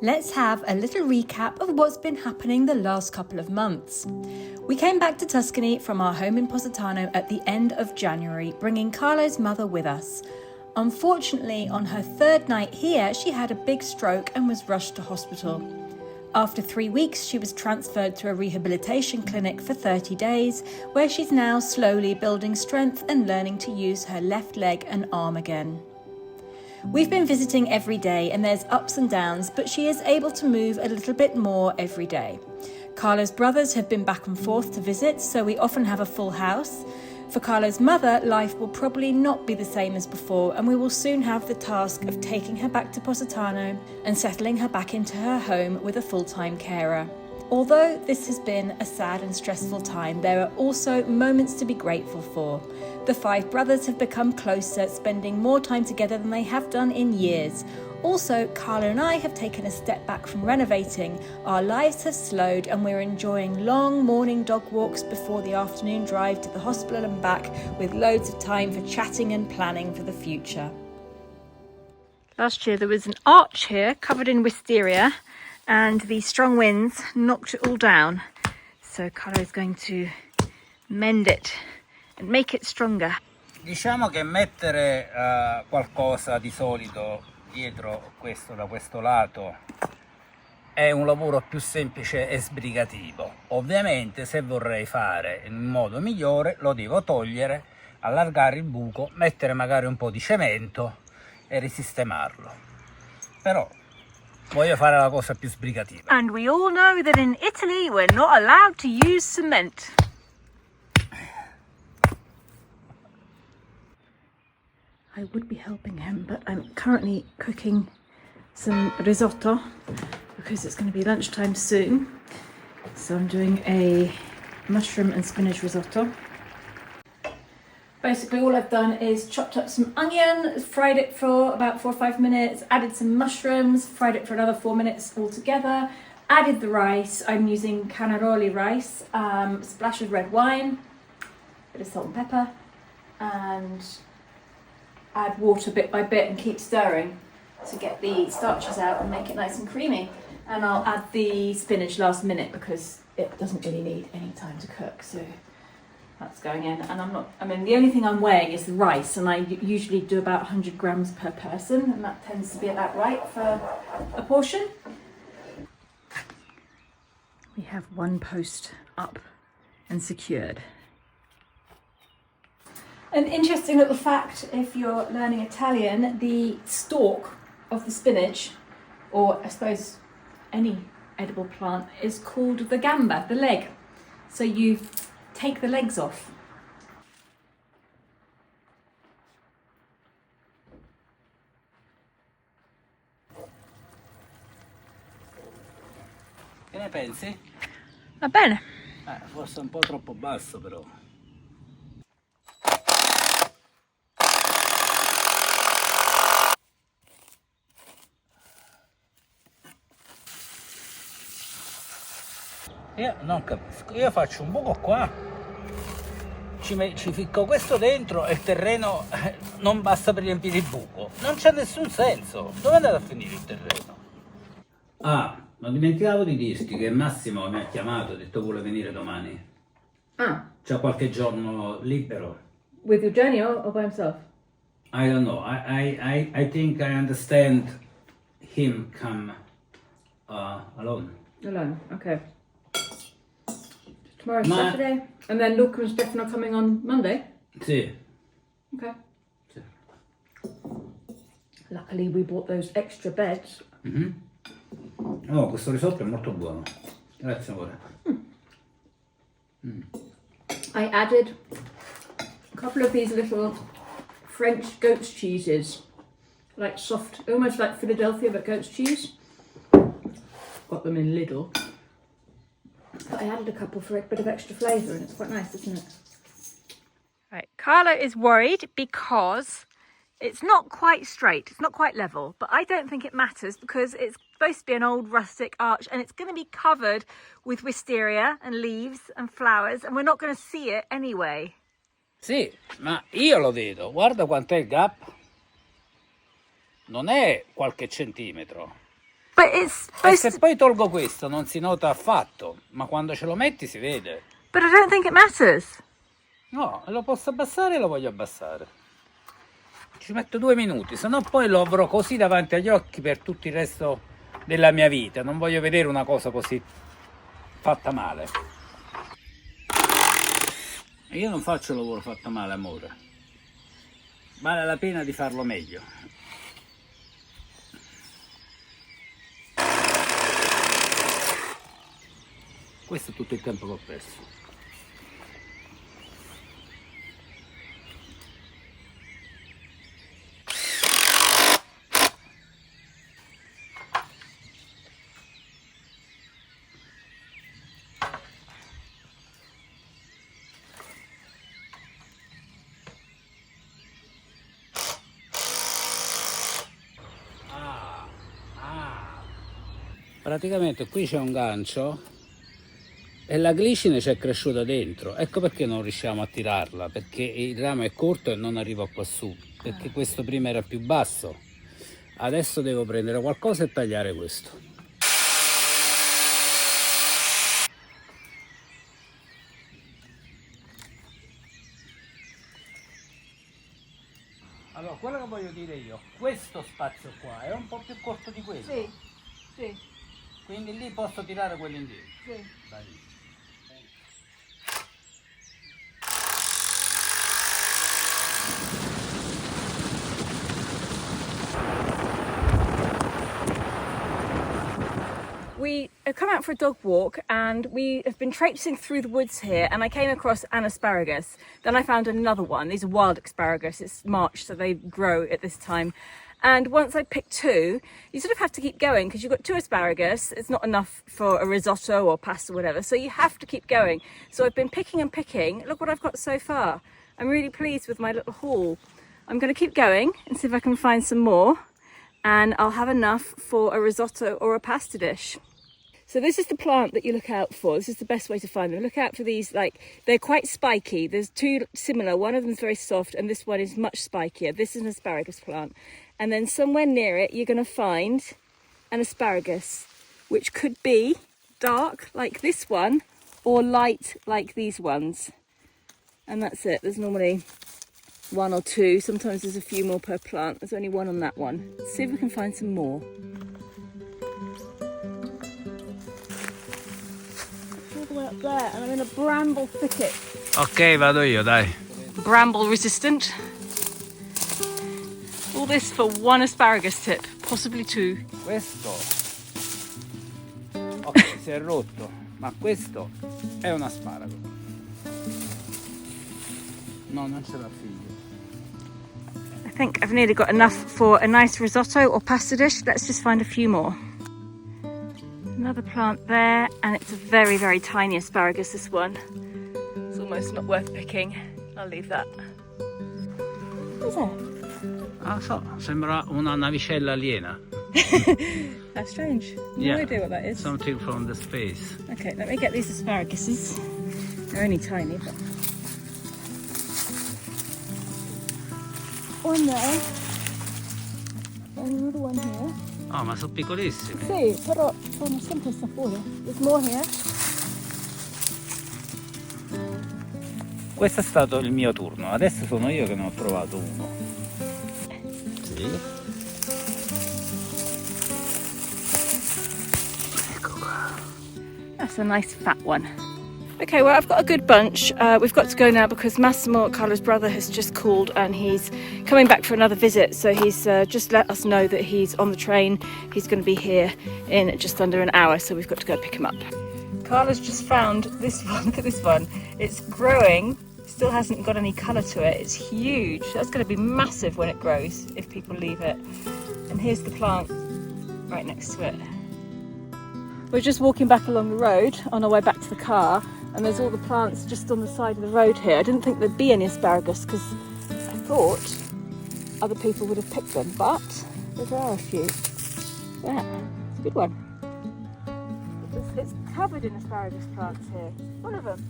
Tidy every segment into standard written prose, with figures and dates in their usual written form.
Let's have a little recap of what's been happening the last couple of months. We came back to Tuscany from our home in Positano at the end of January, bringing Carlo's mother with us. Unfortunately, on her third night here, she had a big stroke and was rushed to hospital. After 3 weeks, she was transferred to a rehabilitation clinic for 30 days, where she's now slowly building strength and learning to use her left leg and arm again. We've been visiting every day and there's ups and downs, but she is able to move a little bit more every day. Carlo's brothers have been back and forth to visit, so we often have a full house. For Carlo's mother, life will probably not be the same as before, and we will soon have the task of taking her back to Positano and settling her back into her home with a full-time carer. Although this has been a sad and stressful time, there are also moments to be grateful for. The 5 brothers have become closer, spending more time together than they have done in years. Also, Carlo and I have taken a step back from renovating. Our lives have slowed and we're enjoying long morning dog walks before the afternoon drive to the hospital and back, with loads of time for chatting and planning for the future. Last year there was an arch here covered in wisteria, and the strong winds knocked it all down. So Carlo is going to mend it and make it stronger. Diciamo che mettere qualcosa di solido dietro questo, da questo lato, è un lavoro più semplice e sbrigativo. Ovviamente se vorrei fare in modo migliore lo devo togliere, allargare il buco, mettere magari un po' di cemento e risistemarlo. Però voglio fare la cosa più sbrigativa. And we all know that in Italy we're not allowed to use cement. I would be helping him, but I'm currently cooking some risotto because it's going to be lunchtime soon. So I'm doing a mushroom and spinach risotto. Basically all I've done is chopped up some onion, fried it for about 4 or 5 minutes, added some mushrooms, fried it for another 4 minutes altogether, added the rice. I'm using cannaroli rice, splash of red wine, bit of salt and pepper, and add water bit by bit and keep stirring to get the starches out and make it nice and creamy. And I'll add the spinach last minute because it doesn't really need any time to cook, so that's going in. And the only thing I'm weighing is the rice, and I usually do about 100 grams per person, and that tends to be about right for a portion. We have one post up and secured. An interesting little fact, if you're learning Italian, the stalk of the spinach, or I suppose any edible plant, is called the gamba, the leg. So you take the legs off. Che ne pensi? Va bene. Forse un po' troppo basso però. Io non capisco, io faccio un buco qua, ci ficco questo dentro e il terreno non basta per riempire il buco. Non c'è nessun senso. Dove è andato a finire il terreno? Ah, non dimenticavo di dirti che Massimo mi ha chiamato, ha detto vuole venire domani. Ah. C'ha qualche giorno libero. With Eugenio or by himself? I don't know. I think I understand him come alone. Alone, okay. Tomorrow's Saturday, and then Luca and Stefano are coming on Monday? Sì. Okay. Sì. Luckily we bought those extra beds. Mm-hmm. Oh, questo risotto è molto buono. Grazie amore. I added a couple of these little French goat's cheeses, like soft, almost like Philadelphia but goat's cheese. Got them in Lidl. But I added a couple for a bit of extra flavour, and it's quite nice, isn't it? Right, Carlo is worried because it's not quite straight, it's not quite level, but I don't think it matters because it's supposed to be an old rustic arch and it's going to be covered with wisteria and leaves and flowers, and we're not going to see it anyway. Sì, ma io lo vedo, guarda quant'è il gap. Non è qualche centimetro. But it's E supposed se to... poi tolgo questo non si nota affatto, ma quando ce lo metti si vede. But I don't think it matters. No, lo posso abbassare e lo voglio abbassare. Ci metto 2 minuti, se no poi lo avrò così davanti agli occhi per tutto il resto della mia vita. Non voglio vedere una cosa così fatta male. E io non faccio il lavoro fatto male, amore. Vale la pena di farlo meglio. Questo è tutto il tempo che ho perso. Praticamente qui c'è un gancio e la glicine ci è cresciuta dentro. Ecco perché non riusciamo a tirarla, perché il ramo è corto e non arriva qua su, perché questo prima era più basso. Adesso devo prendere qualcosa e tagliare questo. Allora, quello che voglio dire io, questo spazio qua è un po' più corto di quello. Sì, sì, Quindi lì posso tirare quello indietro. sì. Dai. We have come out for a dog walk and we have been traipsing through the woods here, and I came across an asparagus. Then I found another one. These are wild asparagus. It's March, so they grow at this time. And once I picked two, you sort of have to keep going because you've got two asparagus. It's not enough for a risotto or pasta or whatever, so you have to keep going. So I've been picking and picking. Look what I've got so far. I'm really pleased with my little haul. I'm going to keep going and see if I can find some more, and I'll have enough for a risotto or a pasta dish. So this is the plant that you look out for. This is the best way to find them. Look out for these, like, they're quite spiky. There's two similar. One of them is very soft and this one is much spikier. This is an asparagus plant. And then somewhere near it, you're going to find an asparagus, which could be dark like this one or light like these ones. And that's it. There's normally one or two. Sometimes there's a few more per plant. There's only one on that one. Let's see if we can find some more. Up there, and I'm in a bramble thicket. Ok, vado io, dai. Bramble resistant. All this for one asparagus tip, possibly two. Questo, ok, si è rotto, ma questo è un asparago. No, non ce l'ha figlio. I think I've nearly got enough for a nice risotto or pasta dish. Let's just find a few more. Another plant there, and it's a very, very tiny asparagus, this one. It's almost not worth picking. I'll leave that. What is it? Ah, so, sembra una navicella aliena. That's strange. No Yeah, idea what that is. something from the space. Okay, let me get these asparaguses. They're only tiny, but... One there. And another one here. Oh, ma sono piccolissimi. Sì, però sono sempre sta fuori. There's more here. Questo è stato il mio turno, adesso sono io che ne ho trovato uno. Sì. Ecco qua. That's a nice fat one. Okay, well, I've got a good bunch. We've got to go now because Massimo, Carlo's brother, has just called and he's coming back for another visit. So he's just let us know that he's on the train. He's going to be here in just under an hour, so we've got to go pick him up. Carlo's just found this one. Look at this one. It's growing. Still hasn't got any colour to it. It's huge. That's going to be massive when it grows, if people leave it. And here's the plant right next to it. We're just walking back along the road on our way back to the car, and there's all the plants just on the side of the road here. I didn't think there'd be any asparagus because I thought other people would have picked them, but there are a few. Yeah, it's a good one. It's covered in asparagus plants here. One of them.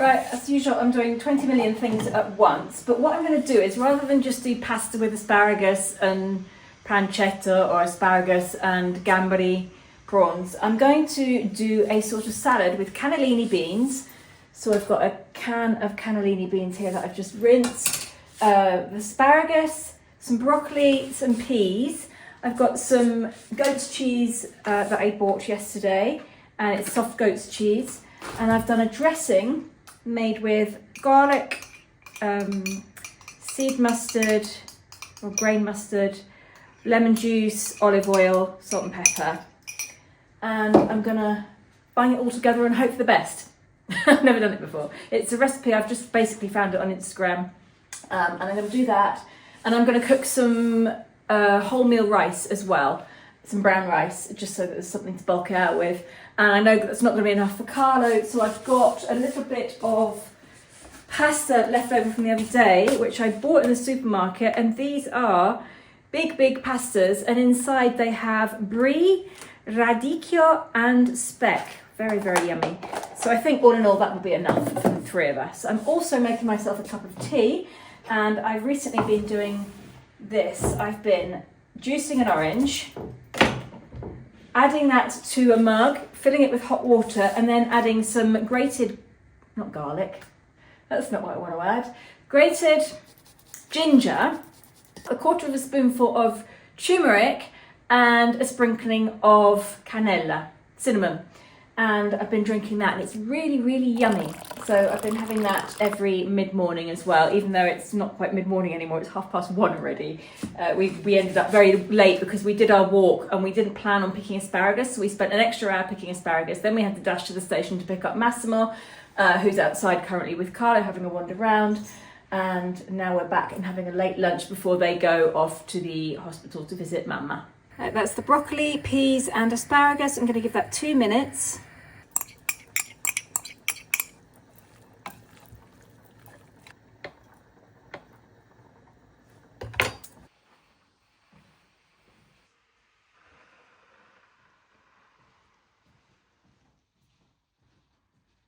Right, as usual, I'm doing 20 million things at once, but what I'm going to do is, rather than just do pasta with asparagus and pancetta or asparagus and gambari prawns, I'm going to do a sort of salad with cannellini beans. So I've got a can of cannellini beans here that I've just rinsed, asparagus, some broccoli, some peas. I've got some goat's cheese that I bought yesterday, and it's soft goat's cheese. And I've done a dressing made with garlic, seed mustard or grain mustard, lemon juice, olive oil, salt and pepper. And I'm gonna bang it all together and hope for the best. I've never done it before. It's a recipe, I've just basically found it on Instagram. And I'm gonna do that. And I'm gonna cook some wholemeal rice as well, some brown rice, just so that there's something to bulk it out with. And I know that that's not going to be enough for Carlo, so I've got a little bit of pasta left over from the other day, which I bought in the supermarket, and these are big pastas, and inside they have brie, radicchio and speck. Very, very yummy. So I think all in all that will be enough for the three of us. I'm also making myself a cup of tea, and I've recently been doing this. I've been juicing an orange, adding that to a mug, filling it with hot water, and then adding some grated, not garlic, that's not what I want to add, grated ginger, a quarter of a spoonful of turmeric, and a sprinkling of cannella, cinnamon. And I've been drinking that, and it's really, really yummy. So I've been having that every mid-morning as well, even though it's not quite mid-morning anymore, it's 1:30 already. We ended up very late because we did our walk and we didn't plan on picking asparagus, so we spent an extra hour picking asparagus. Then we had to dash to the station to pick up Massimo, who's outside currently with Carlo having a wander around. And now we're back and having a late lunch before they go off to the hospital to visit Mama. That's the broccoli, peas and asparagus. I'm going to give that 2 minutes.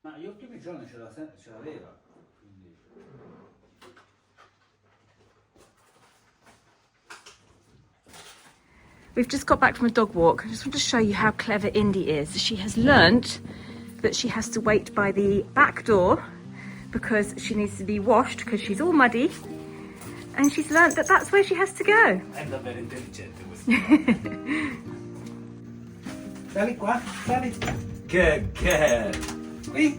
Ma gli ultimi giorni ce l'aveva, quindi... We've just got back from a dog walk. I just want to show you how clever Indy is. She has learnt that she has to wait by the back door because she needs to be washed because she's all muddy, and she's learnt that that's where she has to go. È davvero intelligente questa. Sali qua, sali. Che Qui,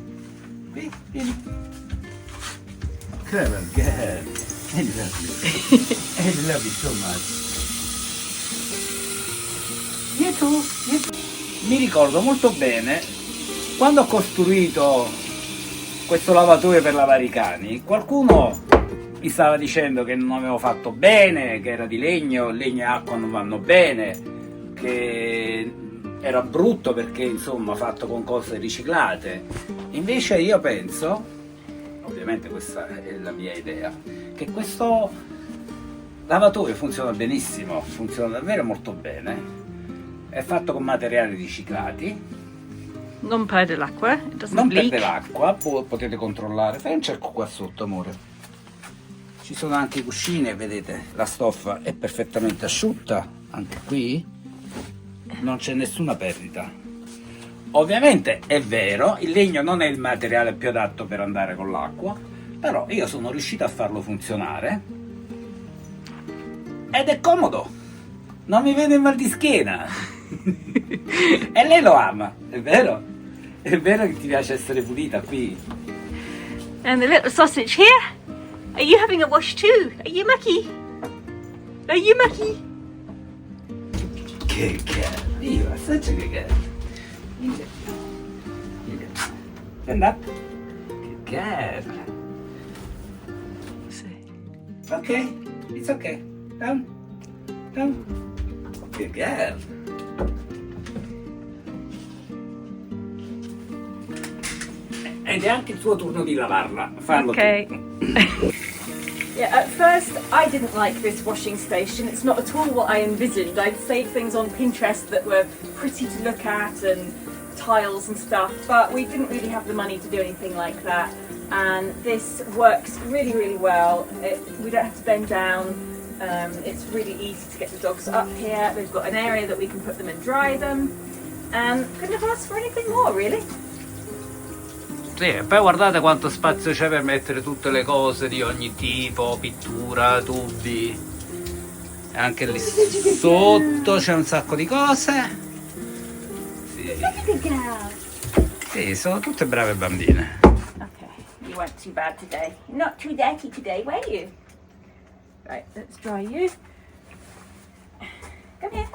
vieni. Clever girl. I love you. I love you so much. Dietro. Mi ricordo molto bene quando ho costruito questo lavatoio per lavare i cani, qualcuno mi stava dicendo che non avevo fatto bene, che era di legno e acqua non vanno bene, che era brutto perché insomma fatto con cose riciclate. Invece io penso, ovviamente questa è la mia idea, che questo lavatoio funziona benissimo, funziona davvero molto bene. È fatto con materiali riciclati. Non perde l'acqua, non perde l'acqua, potete controllare. Fai un cerco qua sotto, amore. Ci sono anche i cuscini, vedete, la stoffa è perfettamente asciutta, anche qui non c'è nessuna perdita. Ovviamente è vero, il legno non è il materiale più adatto per andare con l'acqua, però io sono riuscito a farlo funzionare ed è comodo, non mi viene il mal di schiena. E lei lo ama, è vero? È vero che ti piace essere pulita qui? And the little sausage here? Are you having a wash too? Are you mucky? Are you mucky? Good girl. You are such a good girl. Stand up. Good girl. Okay, it's okay. Down. Good girl. Ed è anche il tuo turno di lavarla. Fallo okay. Tu. Yeah, at first I didn't like this washing station. It's not at all what I envisioned. I'd saved things on Pinterest that were pretty to look at and tiles and stuff, but we didn't really have the money to do anything like that. and this works really well. We don't have to bend down. It's really easy to get the dogs up here. They've got an area that we can put them and dry them, and couldn't have asked for anything more, really. Sì, e poi guardate quanto spazio c'è per mettere tutte le cose di ogni tipo, pittura, tubi. E anche lì sotto c'è un sacco di cose. Sì. Sì, sono tutte brave bambine. Okay, you weren't too bad today. Not too dirty today, were you? Right, let's dry you. Come here.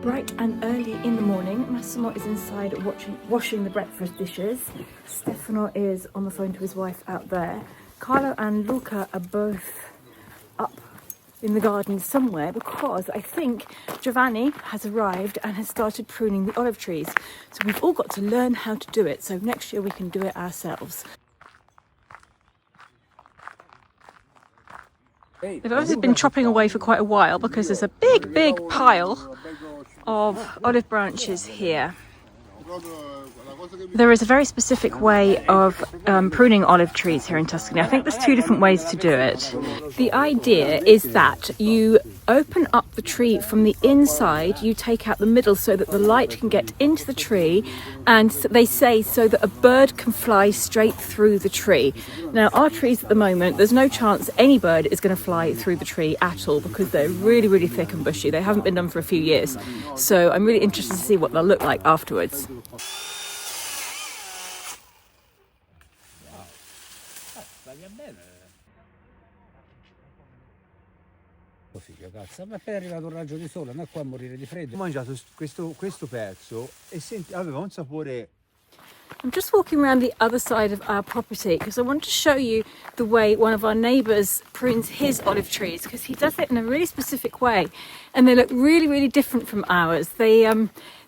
Bright and early in the morning, Massimo is inside washing the breakfast dishes. Stefano is on the phone to his wife out there. Carlo and Luca are both up in the garden somewhere because I think Giovanni has arrived and has started pruning the olive trees. So we've all got to learn how to do it, so next year we can do it ourselves. They've obviously been chopping away for quite a while because there's a big pile of olive branches here. There is a very specific way of pruning olive trees here in Tuscany. I think there's two different ways to do it. The idea is that you open up the tree from the inside, you take out the middle so that the light can get into the tree, and they say so that a bird can fly straight through the tree. Now our trees at the moment, there's no chance any bird is going to fly through the tree at all because they're really thick and bushy. They haven't been done for a few years. So I'm really interested to see what they'll look like afterwards. Figlio, cazzo, ma appena è arrivato un raggio di sole, non è qua a morire di freddo. Ho mangiato questo pezzo e aveva un sapore. I'm just walking around the other side of our property because I want to show you the way one of our neighbours prunes his olive trees, because he does it in a really specific way and they look really different from ours. They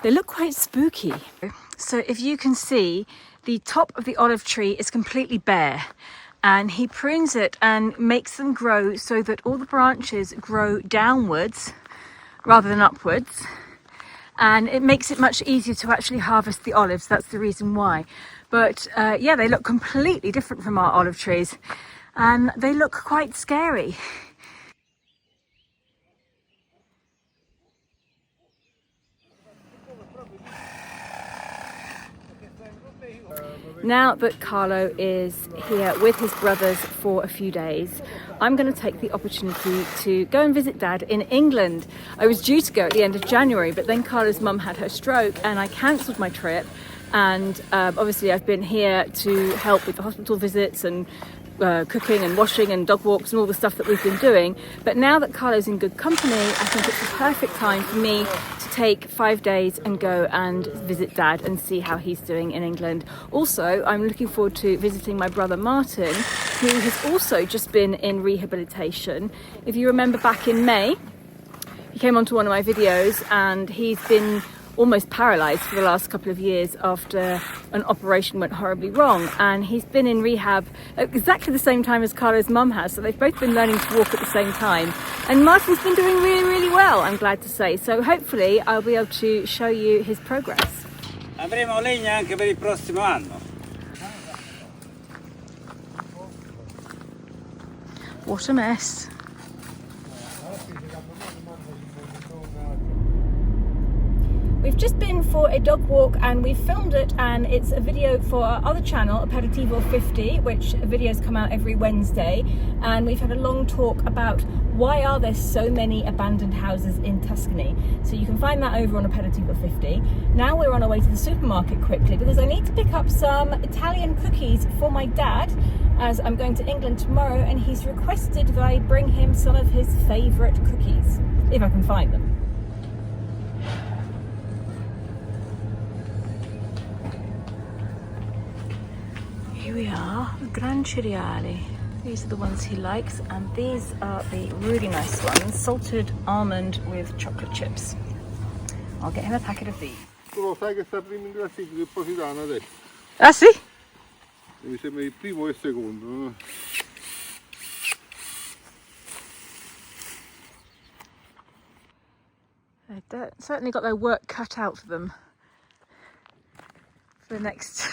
look quite spooky. So if you can see, the top of the olive tree is completely bare. And he prunes it and makes them grow so that all the branches grow downwards rather than upwards. And it makes it much easier to actually harvest the olives. That's the reason why. But yeah, they look completely different from our olive trees. And they look quite scary. Now that Carlo is here with his brothers for a few days, I'm going to take the opportunity to go and visit Dad in England. I was due to go at the end of January, but then Carlo's mum had her stroke and I cancelled my trip. And obviously I've been here to help with the hospital visits and cooking and washing and dog walks and all the stuff that we've been doing. But now that Carlo's in good company, I think it's the perfect time for me to take 5 days and go and visit Dad and see how he's doing in England. Also, I'm looking forward to visiting my brother Martin, who has also just been in rehabilitation. If you remember back in May, he came onto one of my videos and he's been almost paralysed for the last couple of years after an operation went horribly wrong, and he's been in rehab at exactly the same time as Carlo's mum has, so they've both been learning to walk at the same time, and Martin's been doing really well, I'm glad to say. So hopefully I'll be able to show you his progress. Avremo legna anche per il prossimo anno. What a mess. We've just been for a dog walk and we've filmed it, and it's a video for our other channel, Aperitivo 50, which videos come out every Wednesday, and we've had a long talk about why are there so many abandoned houses in Tuscany. So you can find that over on Aperitivo 50. Now we're on our way to the supermarket quickly because I need to pick up some Italian cookies for my dad, as I'm going to England tomorrow and he's requested that I bring him some of his favourite cookies, if I can find them. Here we are, Gran Cereali. These are the ones he likes, and these are the really nice ones, salted almond with chocolate chips. I'll get him a packet of these. Tu lo sai che sta primo in classifica il Positano adesso? Ah, sì? Mi sembra il primo e il secondo. No? They've certainly got their work cut out for them for the next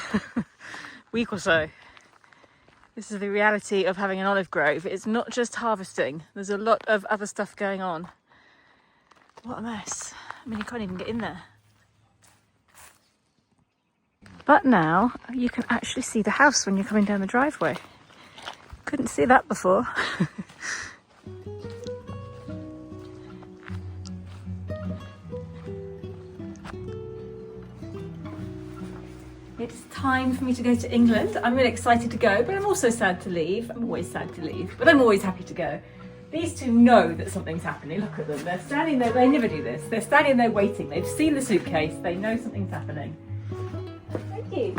week or so. This is the reality of having an olive grove. It's not just harvesting. There's a lot of other stuff going on. What a mess. I mean, you can't even get in there. But now you can actually see the house when you're coming down the driveway. Couldn't see that before. It's time for me to go to England. I'm really excited to go, but I'm also sad to leave. I'm always sad to leave, but I'm always happy to go. These two know that something's happening. Look at them. They're standing there. They never do this. They're standing there waiting. They've seen the suitcase. They know something's happening. Thank you.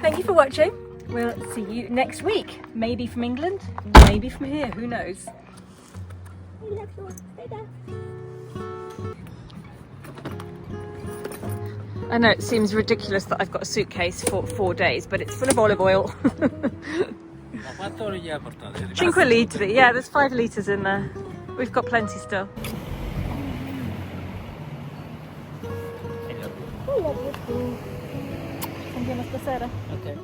Thank you for watching. We'll see you next week. Maybe from England, maybe from here. Who knows? I know it seems ridiculous that I've got a suitcase for 4 days, but it's full of olive oil. 5 litri, yeah, there's 5 litres in there. We've got plenty still. Andiamo stasera? Ok.